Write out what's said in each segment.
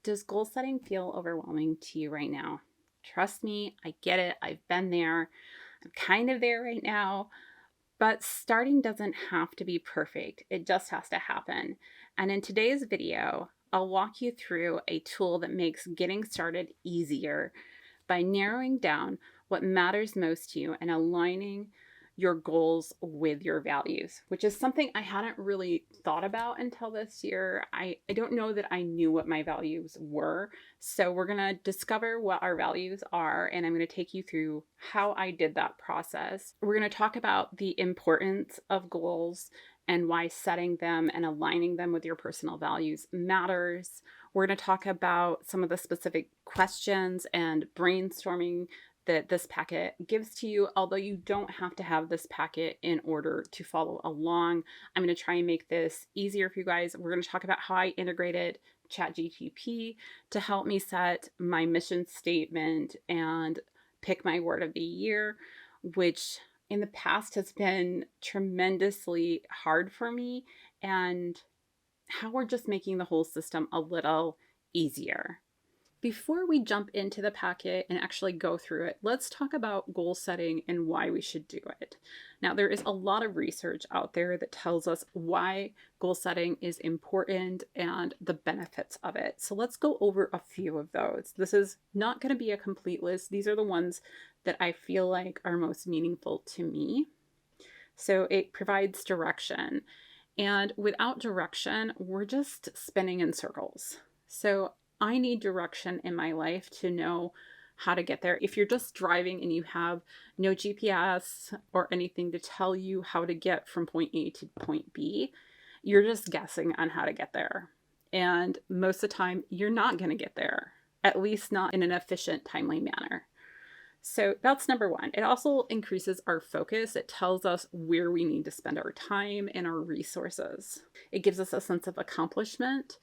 Does goal setting feel overwhelming to you right now? Trust me, I get it. I've been there. I'm kind of there right now. But starting doesn't have to be perfect. It just has to happen. And in today's video, I'll walk you through a tool that makes getting started easier by narrowing down what matters most to you and aligning your goals with your values, which is something I hadn't really thought about until this year. I don't know that I knew what my values were. So we're going to discover what our values are, and I'm going to take you through how I did that process. We're going to talk about the importance of goals and why setting them and aligning them with your personal values matters. We're going to talk about some of the specific questions and brainstorming that this packet gives to you, although you don't have to have this packet in order to follow along. I'm going to try and make this easier for you guys. We're going to talk about how I integrated ChatGPT to help me set my mission statement and pick my word of the year, which in the past has been tremendously hard for me, and how we're just making the whole system a little easier. Before we jump into the packet and actually go through it, let's talk about goal setting and why we should do it. Now, there is a lot of research out there that tells us why goal setting is important and the benefits of it. So let's go over a few of those. This is not going to be a complete list. These are the ones that I feel like are most meaningful to me. So it provides direction. And without direction, we're just spinning in circles. So I need direction in my life to know how to get there. If you're just driving and you have no GPS or anything to tell you how to get from point A to point B, you're just guessing on how to get there. And most of the time, you're not going to get there, at least not in an efficient, timely manner. So that's number one. It also increases our focus. It tells us where we need to spend our time and our resources. It gives us a sense of accomplishment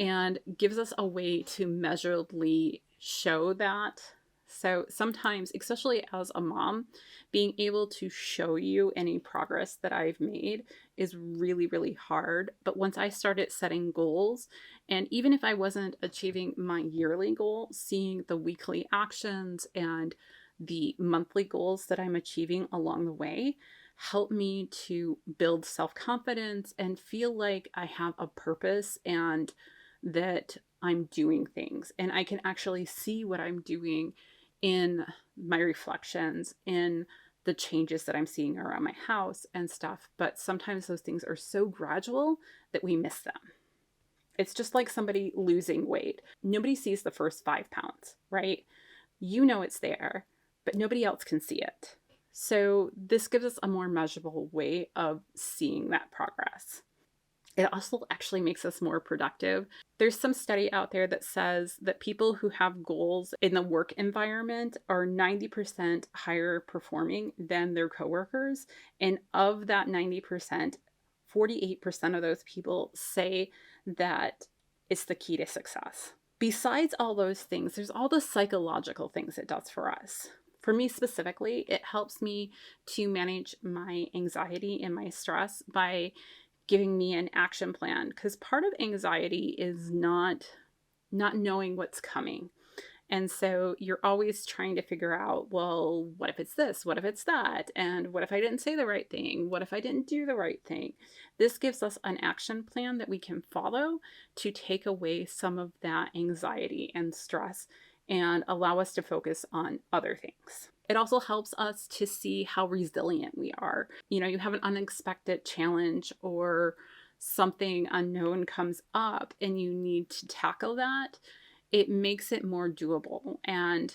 and gives us a way to measurably show that. So sometimes, especially as a mom, being able to show you any progress that I've made is really, really hard. But once I started setting goals, and even if I wasn't achieving my yearly goal, seeing the weekly actions and the monthly goals that I'm achieving along the way help me to build self-confidence and feel like I have a purpose and that I'm doing things, and I can actually see what I'm doing in my reflections, in the changes that I'm seeing around my house and stuff. But sometimes those things are so gradual that we miss them. It's just like somebody losing weight. Nobody sees the first 5 pounds, right? You know it's there, but nobody else can see it. So this gives us a more measurable way of seeing that progress. It also actually makes us more productive. There's some study out there that says that people who have goals in the work environment are 90% higher performing than their coworkers. And of that 90%, 48% of those people say that it's the key to success. Besides all those things, there's all the psychological things it does for us. For me specifically, it helps me to manage my anxiety and my stress by giving me an action plan, because part of anxiety is not knowing what's coming. And so you're always trying to figure out, well, what if it's this? What if it's that? And what if I didn't say the right thing? What if I didn't do the right thing? This gives us an action plan that we can follow to take away some of that anxiety and stress and allow us to focus on other things. It also helps us to see how resilient we are. You know, you have an unexpected challenge or something unknown comes up and you need to tackle that. It makes it more doable, and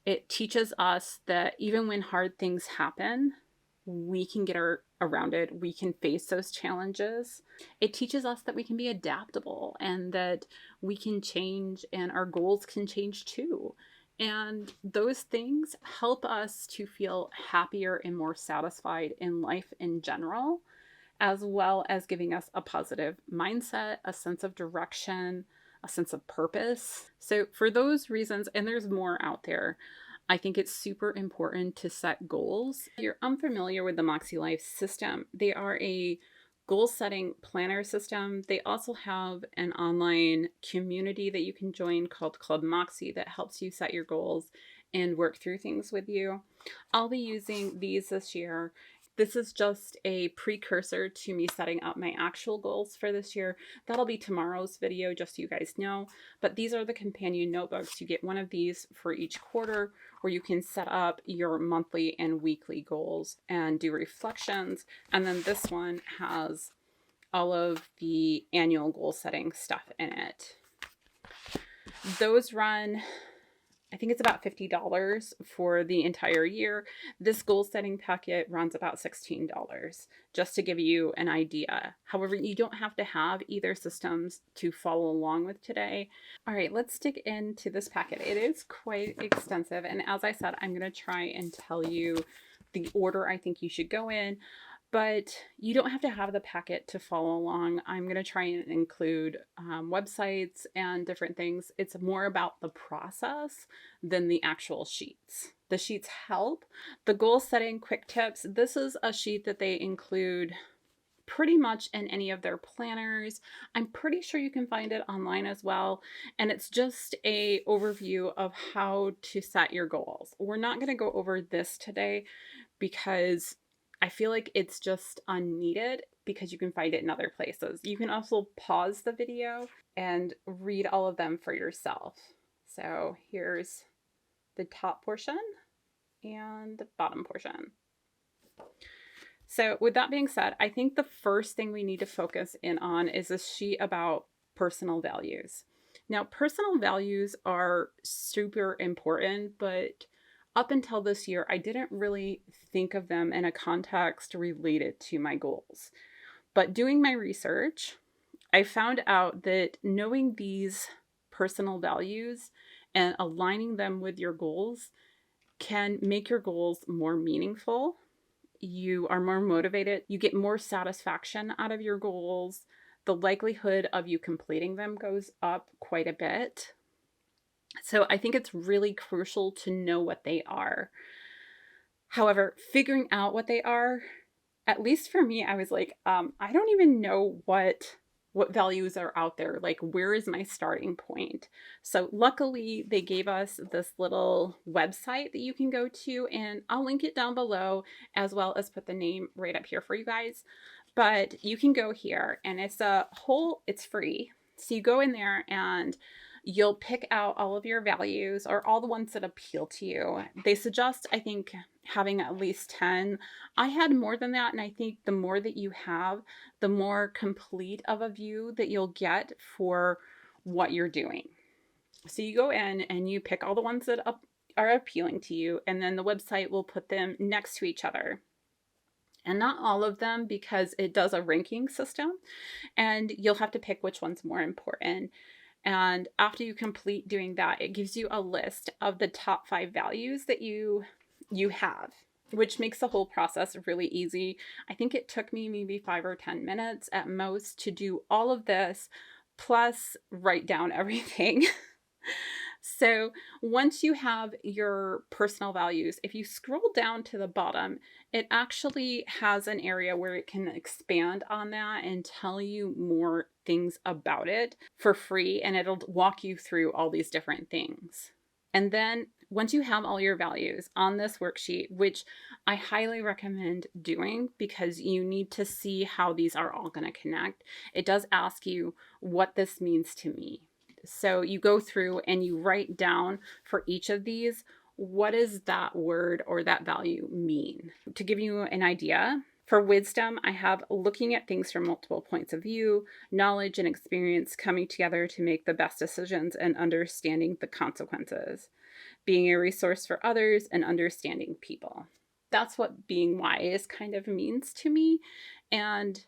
it teaches us that even when hard things happen, we can get around it. We can face those challenges. It teaches us that we can be adaptable and that we can change, and our goals can change too. And those things help us to feel happier and more satisfied in life in general, as well as giving us a positive mindset, a sense of direction, a sense of purpose. So for those reasons, and there's more out there, I think it's super important to set goals. If you're unfamiliar with the MakseLife system, they are a goal setting planner system. They also have an online community that you can join called Club Moxie that helps you set your goals and work through things with you. I'll be using these this year. This is just a precursor to me setting up my actual goals for this year. That'll be tomorrow's video, just so you guys know. But these are the companion notebooks. You get one of these for each quarter, where you can set up your monthly and weekly goals and do reflections. And then this one has all of the annual goal setting stuff in it. Those run, I think it's about $50 for the entire year. This goal setting packet runs about $16, just to give you an idea. However, you don't have to have either systems to follow along with today. All right, let's dig into this packet. It is quite extensive. And as I said, I'm going to try and tell you the order I think you should go in. But you don't have to have the packet to follow along. I'm going to try and include websites and different things. It's more about the process than the actual sheets. The sheets help. The goal setting quick tips, this is a sheet that they include pretty much in any of their planners. I'm pretty sure you can find it online as well. And it's just a overview of how to set your goals. We're not going to go over this today because I feel like it's just unneeded, because you can find it in other places. You can also pause the video and read all of them for yourself. So here's the top portion and the bottom portion. So with that being said, I think the first thing we need to focus in on is a sheet about personal values. Now, personal values are super important, but up until this year, I didn't really think of them in a context related to my goals. But doing my research, I found out that knowing these personal values and aligning them with your goals can make your goals more meaningful. You are more motivated. You get more satisfaction out of your goals. The likelihood of you completing them goes up quite a bit. So I think it's really crucial to know what they are. However, figuring out what they are, at least for me, I was like, I don't even know what values are out there. Like, where is my starting point? So luckily, they gave us this little website that you can go to, and I'll link it down below, as well as put the name right up here for you guys. But you can go here, and it's free. So you go in there and you'll pick out all of your values, or all the ones that appeal to you. They suggest, I think, having at least 10. I had more than that, and I think the more that you have, the more complete of a view that you'll get for what you're doing. So you go in and you pick all the ones that are appealing to you, and then the website will put them next to each other. And not all of them, because it does a ranking system, and you'll have to pick which one's more important. And after you complete doing that, it gives you a list of the top 5 values that you have, which makes the whole process really easy. I think it took me maybe 5 or 10 minutes at most to do all of this, plus write down everything. So once you have your personal values, if you scroll down to the bottom, it actually has an area where it can expand on that and tell you more things about it for free, and it'll walk you through all these different things. And then once you have all your values on this worksheet, which I highly recommend doing because you need to see how these are all going to connect, it does ask you what this means to me. So you go through and you write down for each of these, what does that word or that value mean? To give you an idea, for wisdom, I have looking at things from multiple points of view, knowledge and experience coming together to make the best decisions, and understanding the consequences, being a resource for others, and understanding people. That's what being wise kind of means to me. And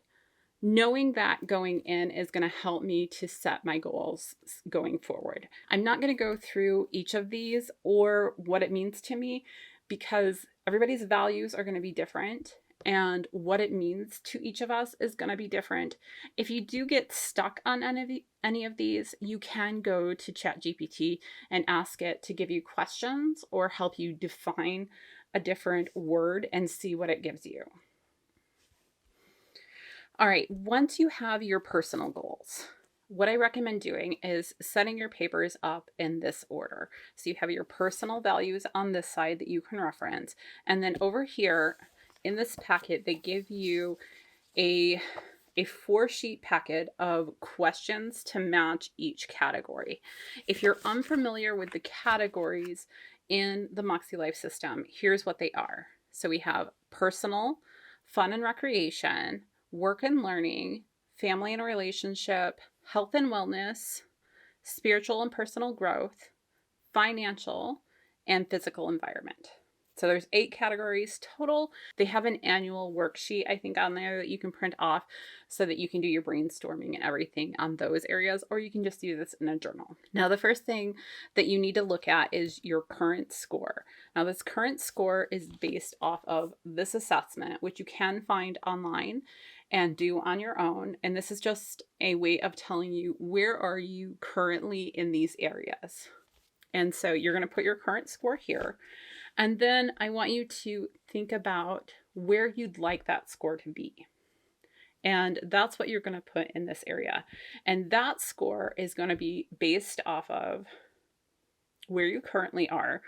knowing that going in is going to help me to set my goals going forward. I'm not going to go through each of these or what it means to me, because everybody's values are going to be different, and what it means to each of us is going to be different. If you do get stuck on any of these, you can go to ChatGPT and ask it to give you questions or help you define a different word and see what it gives you. All right, once you have your personal goals, what I recommend doing is setting your papers up in this order. So you have your personal values on this side that you can reference. And then over here in this packet, they give you a 4-sheet packet of questions to match each category. If you're unfamiliar with the categories in the MakseLife system, here's what they are. So we have personal, fun and recreation, work and learning, family and relationship, health and wellness, spiritual and personal growth, financial, and physical environment. So there's 8 categories total. They have an annual worksheet, I think, on there that you can print off so that you can do your brainstorming and everything on those areas, or you can just do this in a journal. Now, the first thing that you need to look at is your current score. Now, this current score is based off of this assessment, which you can find online and do on your own. And this is just a way of telling you where are you currently in these areas. And so you're going to put your current score here. And then I want you to think about where you'd like that score to be. And that's what you're going to put in this area. And that score is going to be based off of where you currently are.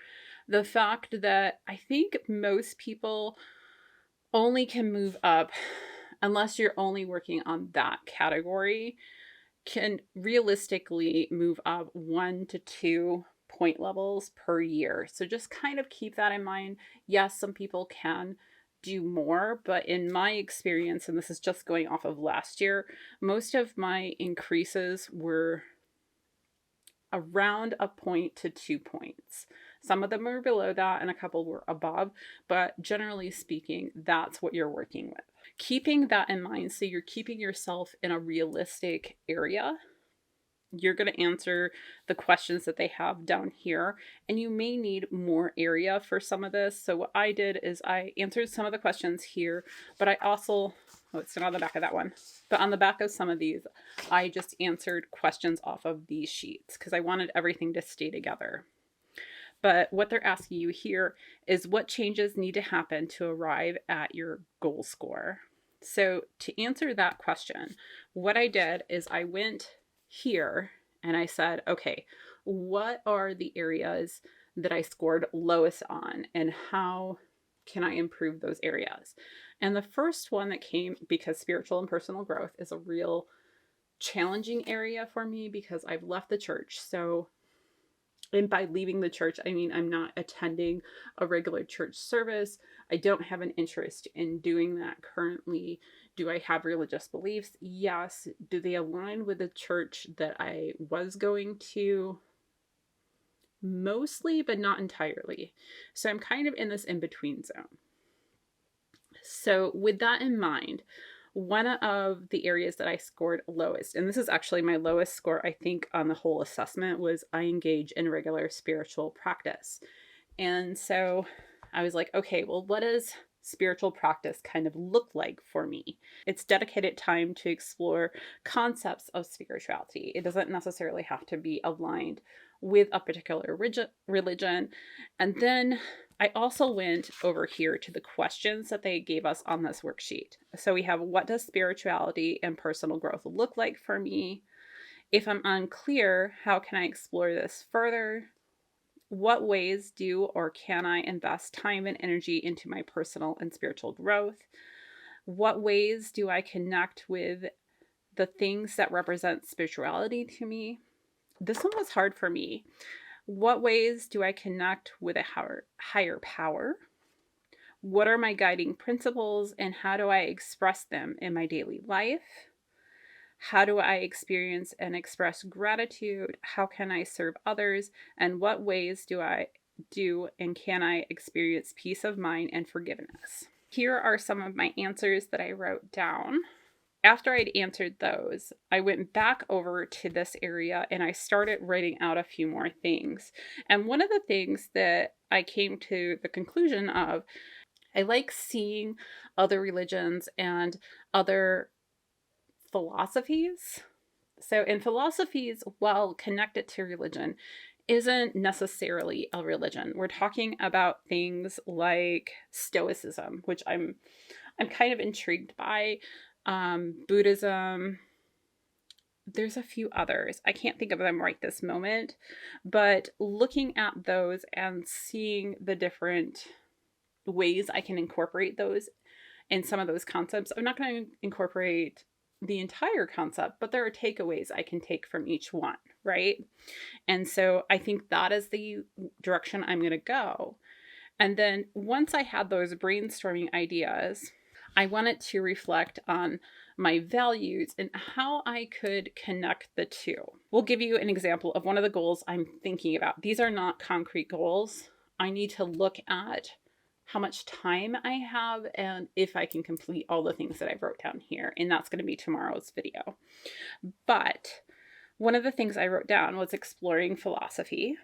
The fact that I think most people only can move up, unless you're only working on that category, can realistically move up 1 to 2 point levels per year. So just kind of keep that in mind. Yes, some people can do more, but in my experience, and this is just going off of last year, most of my increases were around a point to 2 points. Some of them were below that and a couple were above, but generally speaking, that's what you're working with. Keeping that in mind, so you're keeping yourself in a realistic area. You're going to answer the questions that they have down here, and you may need more area for some of this. So what I did is I answered some of the questions here, but I also, oh, it's not on the back of that one, but on the back of some of these, I just answered questions off of these sheets because I wanted everything to stay together. But what they're asking you here is what changes need to happen to arrive at your goal score. So to answer that question, what I did is I went here and I said, okay, what are the areas that I scored lowest on and how can I improve those areas? And the first one that came, because spiritual and personal growth is a real challenging area for me because I've left the church. So, and by leaving the church, I mean I'm not attending a regular church service. I don't have an interest in doing that currently. Do I have religious beliefs? Yes. Do they align with the church that I was going to? Mostly, but not entirely. So I'm kind of in this in-between zone. So with that in mind, one of the areas that I scored lowest, and this is actually my lowest score, I think, on the whole assessment, was I engage in regular spiritual practice. And so I was like, okay, well, what does spiritual practice kind of look like for me? It's dedicated time to explore concepts of spirituality. It doesn't necessarily have to be aligned with a particular religion. And then I also went over here to the questions that they gave us on this worksheet. So we have, what does spirituality and personal growth look like for me? If I'm unclear, how can I explore this further? What ways do or can I invest time and energy into my personal and spiritual growth? What ways do I connect with the things that represent spirituality to me? This one was hard for me. What ways do I connect with a higher power? What are my guiding principles and how do I express them in my daily life? How do I experience and express gratitude? How can I serve others? And what ways do I do and can I experience peace of mind and forgiveness? Here are some of my answers that I wrote down. After I'd answered those, I went back over to this area and I started writing out a few more things. And one of the things that I came to the conclusion of, I like seeing other religions and other philosophies. So in philosophies, while connected to religion, isn't necessarily a religion. We're talking about things like Stoicism, which I'm kind of intrigued by. Buddhism. There's a few others. I can't think of them right this moment, but looking at those and seeing the different ways I can incorporate those in some of those concepts. I'm not going to incorporate the entire concept, but there are takeaways I can take from each one, right? And so I think that is the direction I'm going to go. And then once I had those brainstorming ideas, I wanted to reflect on my values and how I could connect the two. We'll give you an example of one of the goals I'm thinking about. These are not concrete goals. I need to look at how much time I have and if I can complete all the things that I wrote down here. And that's going to be tomorrow's video. But one of the things I wrote down was exploring philosophy.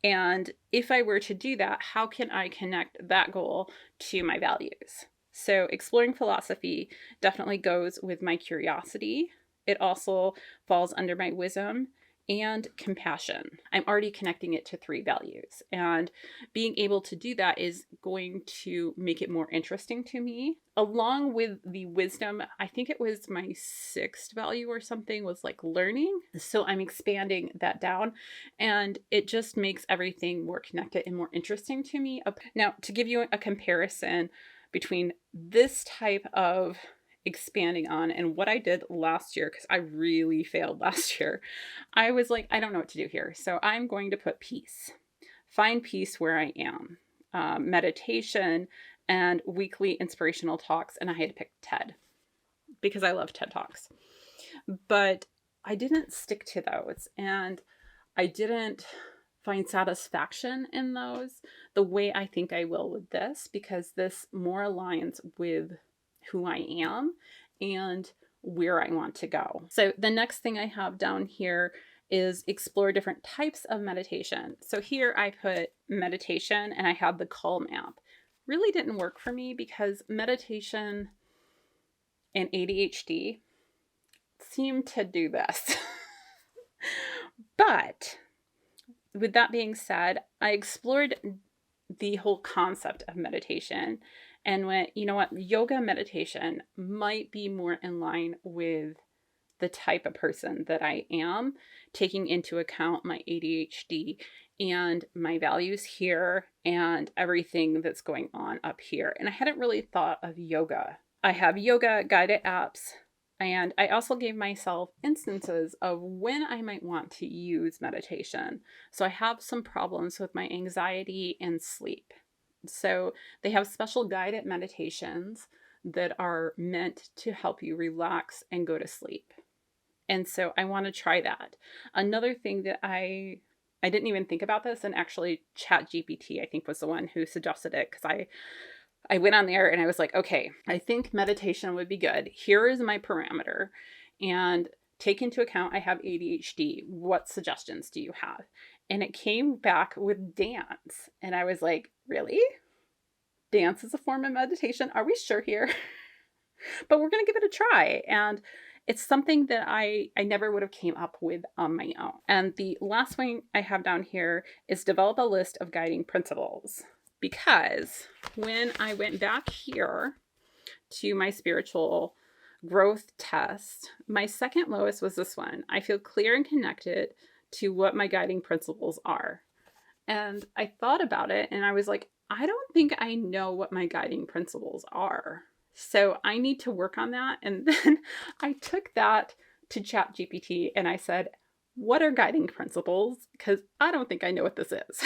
And if I were to do that, how can I connect that goal to my values? So exploring philosophy definitely goes with my curiosity. It also falls under my wisdom and compassion. I'm already connecting it to 3 values. And being able to do that is going to make it more interesting to me. Along with the wisdom, I think it was my 6th value or something, was like learning. So I'm expanding that down, and it just makes everything more connected and more interesting to me. Now, to give you a comparison between this type of expanding on and what I did last year, because I really failed last year, I was like, I don't know what to do here. So I'm going to put peace. Find peace where I am. Meditation and weekly inspirational talks. And I had to pick TED because I love TED Talks. But I didn't stick to those. And I didn't find satisfaction in those the way I think I will with this, because this more aligns with who I am and where I want to go. So the next thing I have down here is explore different types of meditation. So here I put meditation and I have the Calm app. Really didn't work for me because meditation and ADHD seem to do this. But with that being said, I explored the whole concept of meditation and went, you know what, yoga meditation might be more in line with the type of person that I am, taking into account my ADHD and my values here and everything that's going on up here. And I hadn't really thought of yoga. I have yoga guided apps, and I also gave myself instances of when I might want to use meditation. So I have some problems with my anxiety and sleep. So they have special guided meditations that are meant to help you relax and go to sleep. And so I want to try that. Another thing that I didn't even think about this, and actually ChatGPT, I think, was the one who suggested it, because I went on there and I was like, okay, I think meditation would be good. Here is my parameter. And take into account I have ADHD. What suggestions do you have? And it came back with dance. And I was like, really? Dance is a form of meditation? Are we sure here? But we're going to give it a try. And it's something that I never would have came up with on my own. And the last one I have down here is develop a list of guiding principles. Because when I went back here to my spiritual growth test, my second lowest was this one. I feel clear and connected to what my guiding principles are. And I thought about it and I was like, I don't think I know what my guiding principles are. So I need to work on that. And then I took that to ChatGPT and I said, what are guiding principles? Because I don't think I know what this is.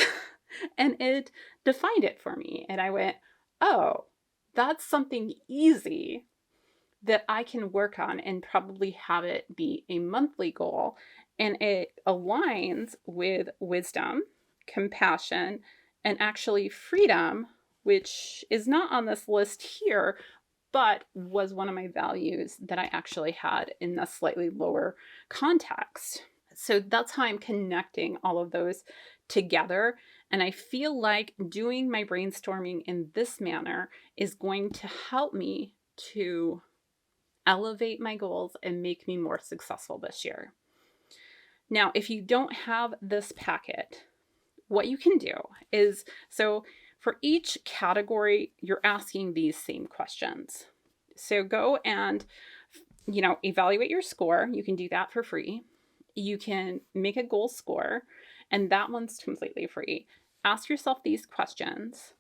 And it defined it for me. And I went, oh, that's something easy that I can work on and probably have it be a monthly goal. And it aligns with wisdom, compassion, and actually freedom, which is not on this list here, but was one of my values that I actually had in a slightly lower context. So that's how I'm connecting all of those together. And I feel like doing my brainstorming in this manner is going to help me to elevate my goals and make me more successful this year. Now, if you don't have this packet, what you can do is, so for each category, you're asking these same questions. So go and evaluate your score. You can do that for free. You can make a goal score, and that one's completely free. Ask yourself these questions.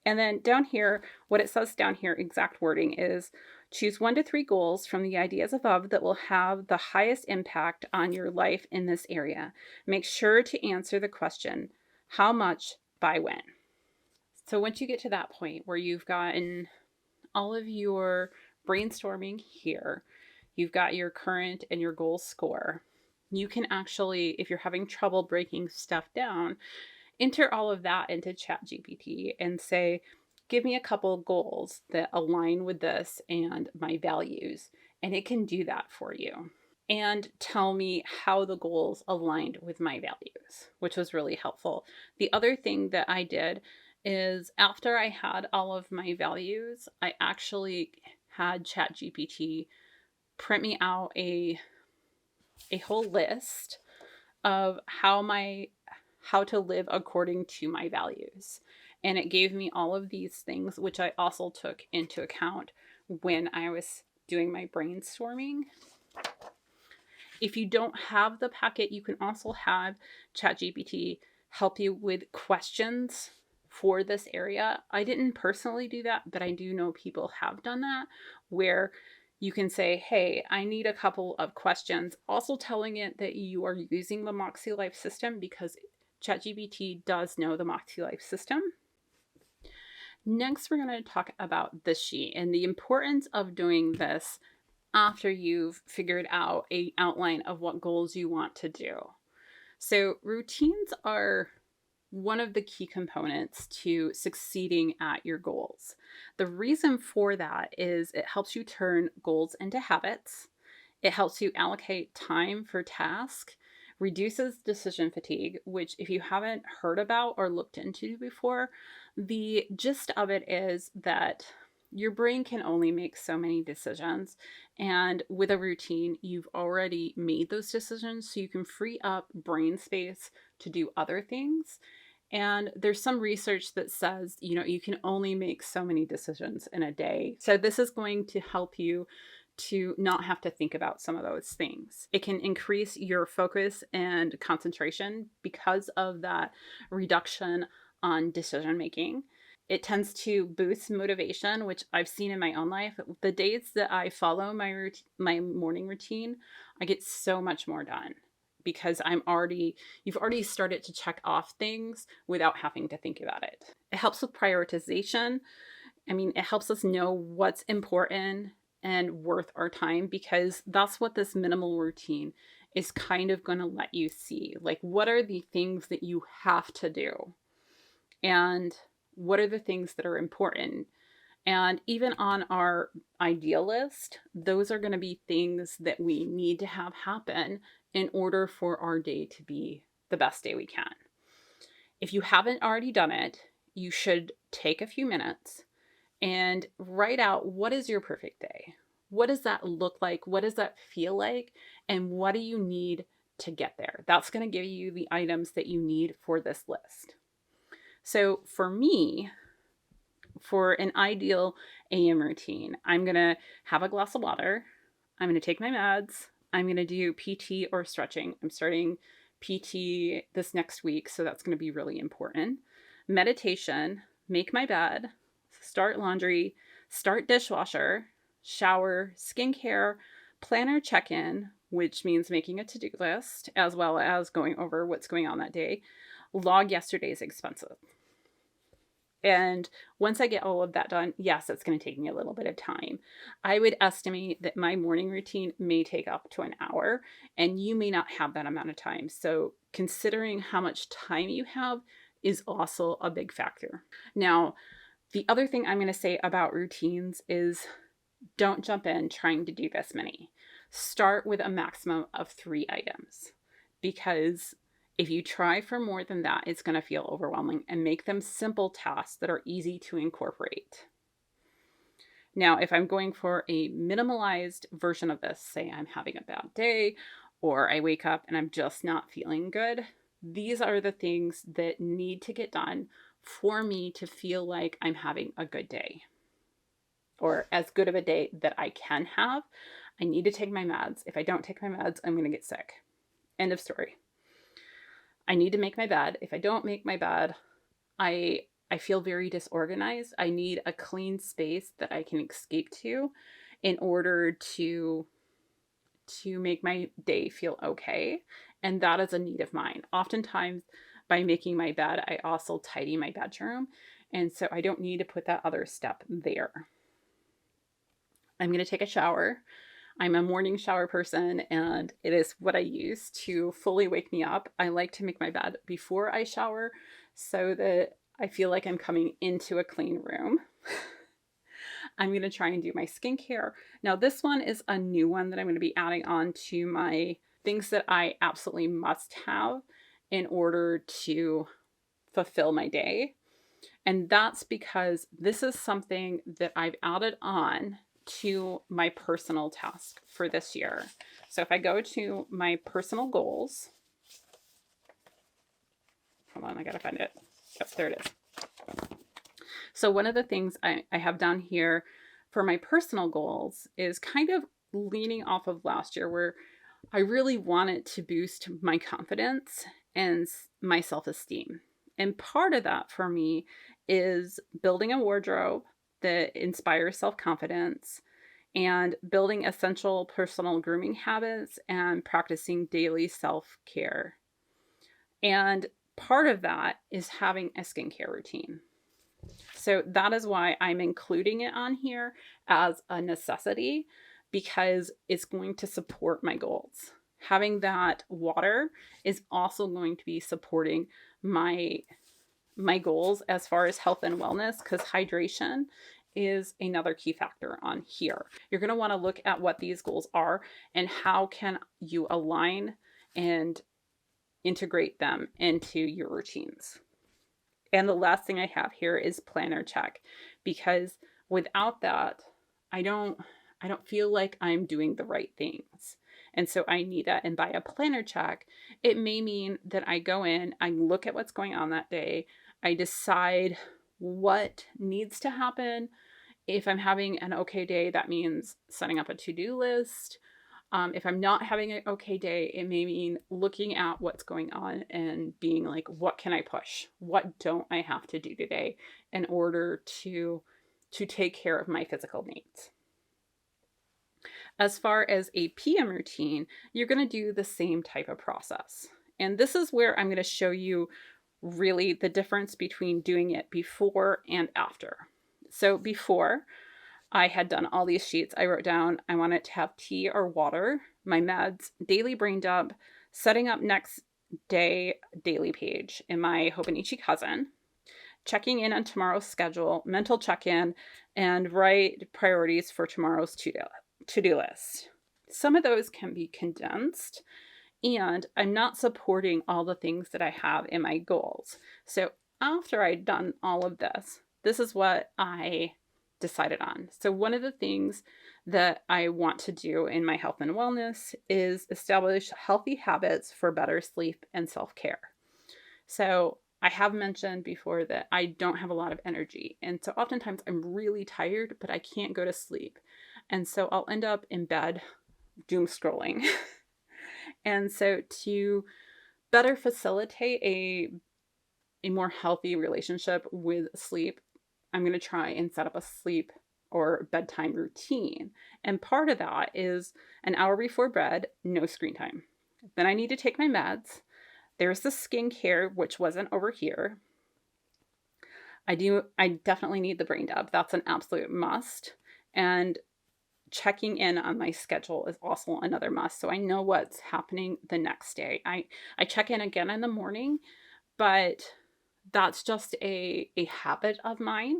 And then down here, what it says down here, exact wording is choose 1 to 3 goals from the ideas above that will have the highest impact on your life in this area. Make sure to answer the question, how much by when? So once you get to that point where you've gotten all of your brainstorming here, you've got your current and your goal score, you can actually, if you're having trouble breaking stuff down, enter all of that into ChatGPT and say, give me a couple goals that align with this and my values. And it can do that for you. And tell me how the goals aligned with my values, which was really helpful. The other thing that I did is after I had all of my values, I actually had ChatGPT print me out a whole list of how to live according to my values. And it gave me all of these things, which I also took into account when I was doing my brainstorming. If you don't have the packet, you can also have ChatGPT help you with questions for this area. I didn't personally do that, but I do know people have done that, where you can say, hey, I need a couple of questions. Also telling it that you are using the MakseLife system, because ChatGPT does know the MakseLife system. Next, we're going to talk about the sheet and the importance of doing this after you've figured out an outline of what goals you want to do. So routines are one of the key components to succeeding at your goals. The reason for that is it helps you turn goals into habits. It helps you allocate time for tasks, reduces decision fatigue, which if you haven't heard about or looked into before, the gist of it is that your brain can only make so many decisions. And with a routine, you've already made those decisions, so you can free up brain space to do other things. And there's some research that says, you can only make so many decisions in a day. So this is going to help you to not have to think about some of those things. It can increase your focus and concentration because of that reduction on decision making. It tends to boost motivation, which I've seen in my own life. The days that I follow my morning routine, I get so much more done because you've already started to check off things without having to think about it. It helps with prioritization. It helps us know what's important and worth our time, because that's what this minimal routine is kind of going to let you see. Like, what are the things that you have to do? And what are the things that are important? And even on our ideal list, those are going to be things that we need to have happen in order for our day to be the best day we can. If you haven't already done it, you should take a few minutes and write out, what is your perfect day? What does that look like? What does that feel like? And what do you need to get there? That's going to give you the items that you need for this list. So for me, for an ideal AM routine, I'm going to have a glass of water. I'm going to take my meds. I'm going to do PT or stretching. I'm starting PT this next week, so that's going to be really important. Meditation, make my bed, start laundry, start dishwasher, shower, skincare, planner check-in, which means making a to-do list, as well as going over what's going on that day, log yesterday's expenses. And once I get all of that done, yes, it's going to take me a little bit of time. I would estimate that my morning routine may take up to an hour, and you may not have that amount of time. So considering how much time you have is also a big factor. Now, the other thing I'm going to say about routines is don't jump in trying to do this many. Start with a maximum of 3 items, because if you try for more than that, it's going to feel overwhelming, and make them simple tasks that are easy to incorporate. Now, if I'm going for a minimalized version of this, say I'm having a bad day, or I wake up and I'm just not feeling good, these are the things that need to get done for me to feel like I'm having a good day, or as good of a day that I can have. I need to take my meds. If I don't take my meds, I'm going to get sick. End of story. I need to make my bed. If I don't make my bed, I feel very disorganized. I need a clean space that I can escape to in order to make my day feel okay. And that is a need of mine. Oftentimes, by making my bed, I also tidy my bedroom. And so I don't need to put that other step there. I'm going to take a shower. I'm a morning shower person, and it is what I use to fully wake me up. I like to make my bed before I shower so that I feel like I'm coming into a clean room. I'm going to try and do my skincare. Now, this one is a new one that I'm going to be adding on to my things that I absolutely must have in order to fulfill my day. And that's because this is something that I've added on to my personal task for this year. So if I go to my personal goals, hold on, I gotta find it. Yep, there it is. So one of the things I have down here for my personal goals is kind of leaning off of last year, where I really wanted to boost my confidence and my self-esteem. And part of that for me is building a wardrobe that inspires self-confidence and building essential personal grooming habits and practicing daily self-care. And part of that is having a skincare routine. So that is why I'm including it on here as a necessity, because it's going to support my goals. Having that water is also going to be supporting my goals as far as health and wellness, because hydration is another key factor on here. You're going to want to look at what these goals are and how can you align and integrate them into your routines. And the last thing I have here is planner check, because without that, I don't feel like I'm doing the right things. And so I need that. And by a planner check, it may mean that I go in, I look at what's going on that day, I decide what needs to happen. If I'm having an okay day, that means setting up a to-do list. If I'm not having an okay day, it may mean looking at what's going on and being like, what can I push? What don't I have to do today in order to take care of my physical needs? As far as a PM routine, you're going to do the same type of process. And this is where I'm going to show you really the difference between doing it before and after. So before, I had done all these sheets. I wrote down I wanted to have tea or water, my meds, daily brain dump, setting up next day daily page in my Hobonichi cousin, checking in on tomorrow's schedule, mental check-in, and write priorities for tomorrow's to-do list. Some of those can be condensed, and I'm not supporting all the things that I have in my goals. So after I'd done all of this, this is what I decided on. So one of the things that I want to do in my health and wellness is establish healthy habits for better sleep and self-care. So I have mentioned before that I don't have a lot of energy. And so oftentimes I'm really tired, but I can't go to sleep. And so I'll end up in bed doom scrolling. And so to better facilitate a more healthy relationship with sleep, I'm going to try and set up a sleep or bedtime routine. And part of that is an hour before bed, no screen time. Then I need to take my meds. There's the skincare, which wasn't over here. I definitely need the brain dump. That's an absolute must. And checking in on my schedule is also another must. So I know what's happening the next day. I check in again in the morning, but that's just a habit of mine.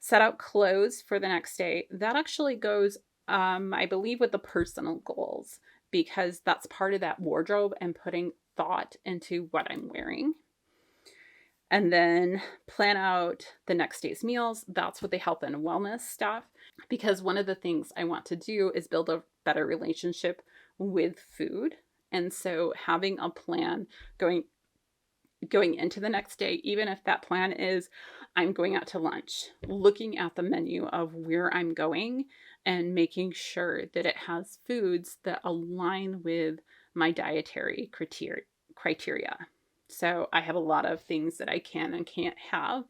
Set out clothes for the next day. That actually goes, I believe, with the personal goals, because that's part of that wardrobe and putting thought into what I'm wearing. And then plan out the next day's meals. That's with the health and wellness stuff, because one of the things I want to do is build a better relationship with food. And so having a plan going going into the next day, even if that plan is I'm going out to lunch, looking at the menu of where I'm going and making sure that it has foods that align with my dietary criteria. So I have a lot of things that I can and can't have,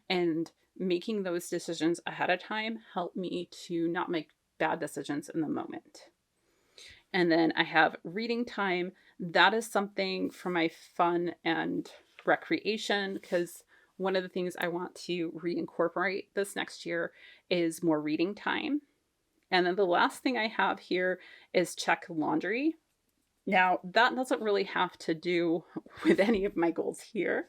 and making those decisions ahead of time help me to not make bad decisions in the moment. And then I have reading time. That is something for my fun and recreation, because one of the things I want to reincorporate this next year is more reading time. And then the last thing I have here is check laundry. Now, that doesn't really have to do with any of my goals here,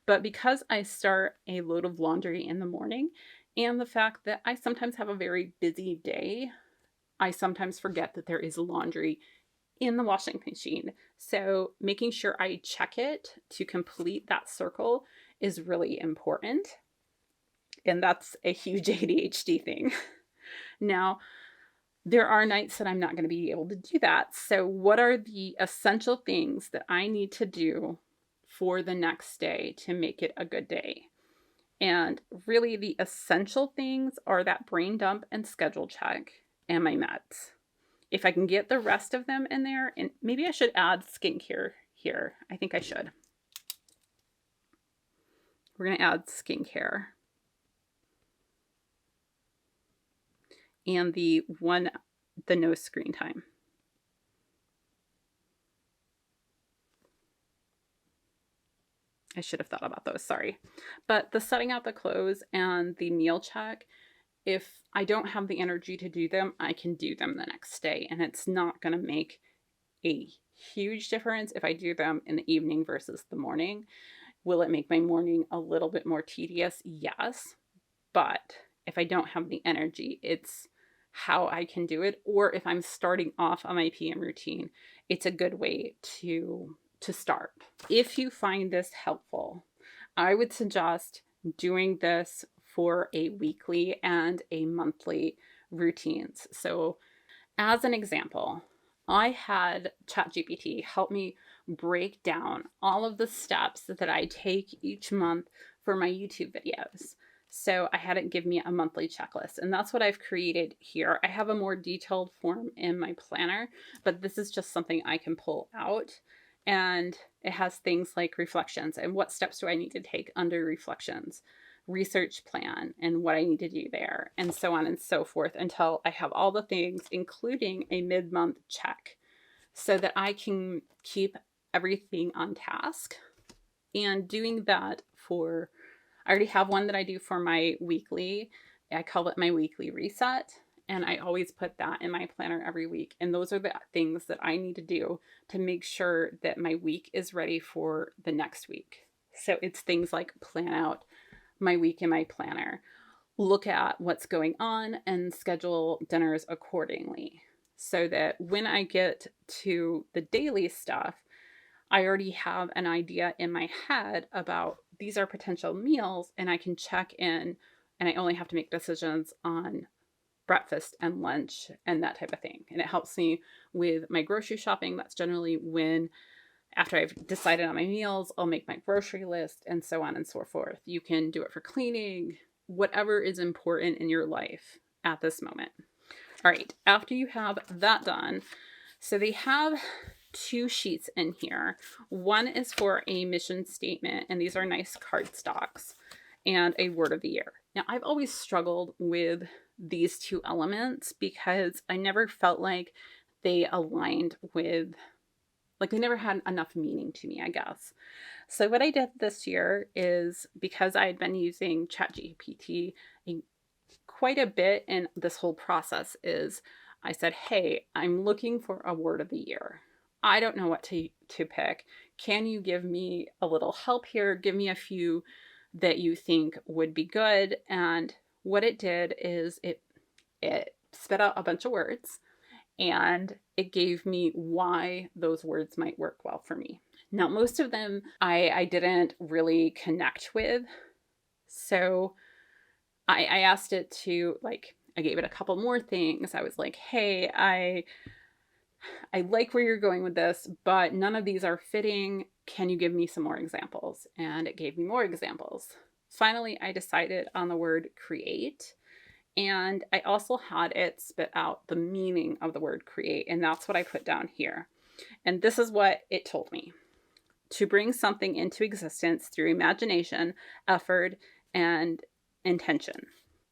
but because I start a load of laundry in the morning and the fact that I sometimes have a very busy day, I sometimes forget that there is laundry in the washing machine. So making sure I check it to complete that circle is really important. And that's a huge ADHD thing. Now, there are nights that I'm not going to be able to do that. So what are the essential things that I need to do for the next day to make it a good day? And really the essential things are that brain dump and schedule check and my meds. If I can get the rest of them in there, and maybe I should add skincare here. I think I should. We're going to add skincare. And the no screen time. I should have thought about those, sorry. But the setting out the clothes and the meal check, if I don't have the energy to do them, I can do them the next day. And it's not going to make a huge difference if I do them in the evening versus the morning. Will it make my morning a little bit more tedious? Yes. But if I don't have the energy, it's how I can do it. Or if I'm starting off on my PM routine, it's a good way to start. If you find this helpful, I would suggest doing this for a weekly and a monthly routines. So as an example, I had ChatGPT help me break down all of the steps that I take each month for my YouTube videos. So I had it give me a monthly checklist, and that's what I've created here. I have a more detailed form in my planner, but this is just something I can pull out. And it has things like reflections and what steps do I need to take under reflections, research plan and what I need to do there, and so on and so forth until I have all the things, including a mid-month check, so that I can keep everything on task. And doing that for, I already have one that I do for my weekly. I call it my weekly reset. And I always put that in my planner every week. And those are the things that I need to do to make sure that my week is ready for the next week. So it's things like plan out my week in my planner, look at what's going on, and schedule dinners accordingly. So that when I get to the daily stuff, I already have an idea in my head about these are potential meals, and I can check in, and I only have to make decisions on breakfast and lunch and that type of thing. And it helps me with my grocery shopping. That's generally when, after I've decided on my meals, I'll make my grocery list and so on and so forth. You can do it for cleaning, whatever is important in your life at this moment. All right, after you have that done, so they have 2 sheets in here. One is for a mission statement, and these are nice cardstocks, and a word of the year. Now, I've always struggled with these 2 elements because I never felt like they aligned with, like they never had enough meaning to me, I guess. So what I did this year is, because I had been using ChatGPT quite a bit in this whole process, is I said, hey, I'm looking for a word of the year. I don't know what to pick. Can you give me a little help here? Give me a few that you think would be good. And what it did is it spit out a bunch of words, and it gave me why those words might work well for me. Now, most of them I didn't really connect with. So I asked it to, like, I gave it a couple more things. I was like, hey, I I like where you're going with this, but none of these are fitting. Can you give me some more examples? And it gave me more examples. Finally, I decided on the word create. And I also had it spit out the meaning of the word create. And that's what I put down here. And this is what it told me: to bring something into existence through imagination, effort, and intention.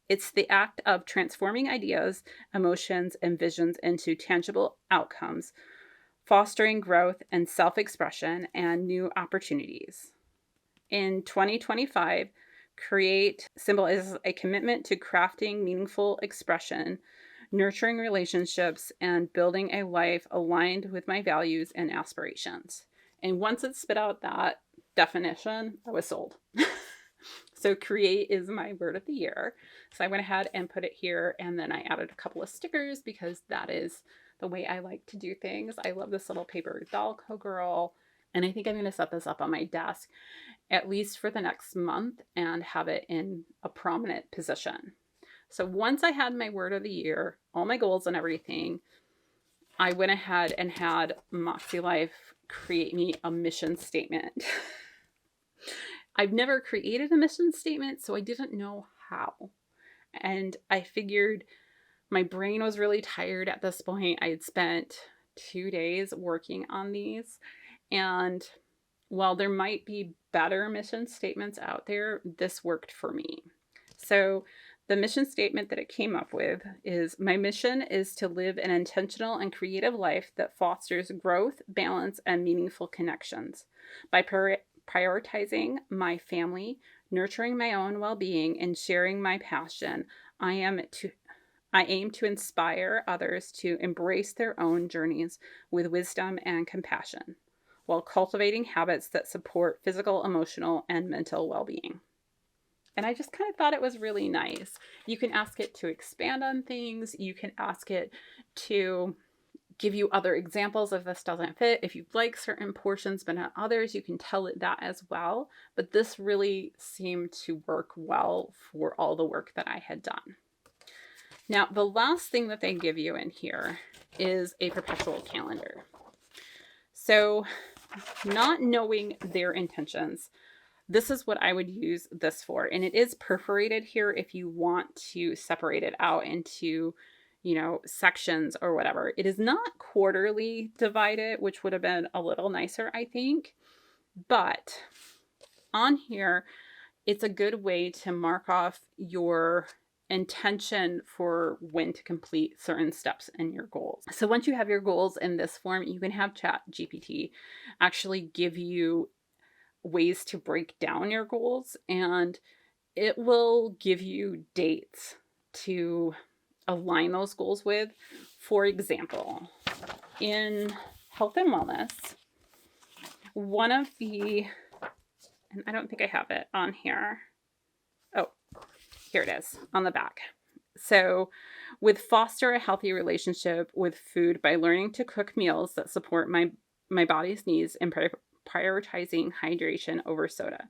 It's the act of transforming ideas, emotions, and visions into tangible outcomes, fostering growth and self expression and new opportunities. In 2025, create symbolizes a commitment to crafting meaningful expression, nurturing relationships, and building a life aligned with my values and aspirations. And once it spit out that definition, I was sold. So create is my word of the year. So I went ahead and put it here, and then I added a couple of stickers because that is the way I like to do things. I love this little paper doll girl, and I think I'm going to set this up on my desk at least for the next month and have it in a prominent position. So once I had my word of the year, all my goals and everything, I went ahead and had MakseLife create me a mission statement. I've never created a mission statement, so I didn't know how. And I figured my brain was really tired at this point. I had spent 2 days working on these. And while there might be better mission statements out there, this worked for me. So the mission statement that it came up with is: my mission is to live an intentional and creative life that fosters growth, balance, and meaningful connections. By prioritizing my family, nurturing my own well-being, and sharing my passion, I aim to inspire others to embrace their own journeys with wisdom and compassion, while cultivating habits that support physical, emotional, and mental well-being. And I just kind of thought it was really nice. You can ask it to expand on things. You can ask it to give you other examples if this doesn't fit. If you like certain portions but not others, you can tell it that as well. But this really seemed to work well for all the work that I had done. Now, the last thing that they give you in here is a perpetual calendar. So, not knowing their intentions, this is what I would use this for. And it is perforated here if you want to separate it out into, sections or whatever. It is not quarterly divided, which would have been a little nicer, I think. But on here, it's a good way to mark off your intention for when to complete certain steps in your goals. So once you have your goals in this form, you can have ChatGPT actually give you ways to break down your goals, and it will give you dates to align those goals with. For example, in health and wellness, one of the, and I don't think I have it on here. Oh, here it is on the back. So, with foster a healthy relationship with food by learning to cook meals that support my body's needs and prioritizing hydration over soda.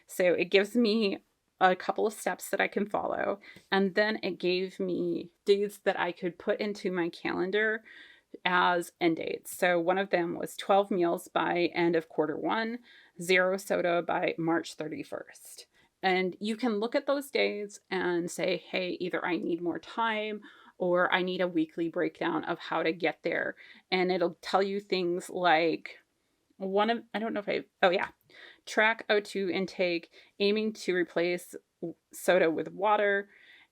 So it gives me a couple of steps that I can follow, and then it gave me dates that I could put into my calendar as end dates. So one of them was 12 meals by end of Q1, 0 soda by March 31st. And you can look at those days and say, hey, either I need more time or I need a weekly breakdown of how to get there. And it'll tell you things like track O2 intake, aiming to replace soda with water.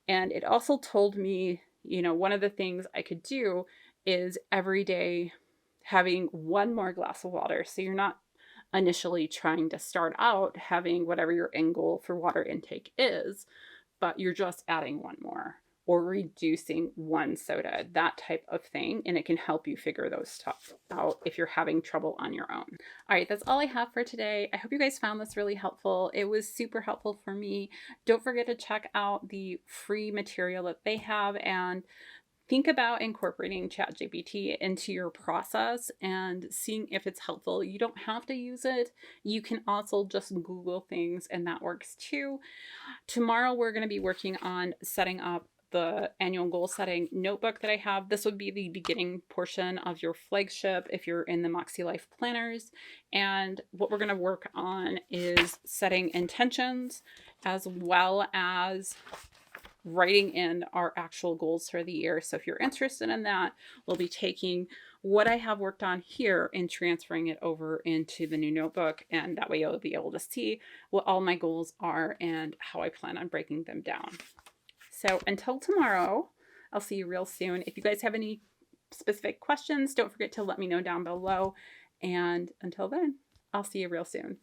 And it also told me, one of the things I could do is every day having one more glass of water. So you're not initially trying to start out having whatever your end goal for water intake is, but you're just adding one more or reducing one soda, that type of thing. And it can help you figure those stuff out if you're having trouble on your own. All right, that's all I have for today. I hope you guys found this really helpful. It was super helpful for me. Don't forget to check out the free material that they have, and think about incorporating ChatGPT into your process and seeing if it's helpful. You don't have to use it. You can also just Google things, and that works too. Tomorrow, we're going to be working on setting up the annual goal setting notebook that I have. This would be the beginning portion of your flagship if you're in the MakseLife planners. And what we're going to work on is setting intentions as well as writing in our actual goals for the year. So if you're interested in that, we'll be taking what I have worked on here and transferring it over into the new notebook. And that way you'll be able to see what all my goals are and how I plan on breaking them down. So until tomorrow, I'll see you real soon. If you guys have any specific questions, don't forget to let me know down below. And until then, I'll see you real soon.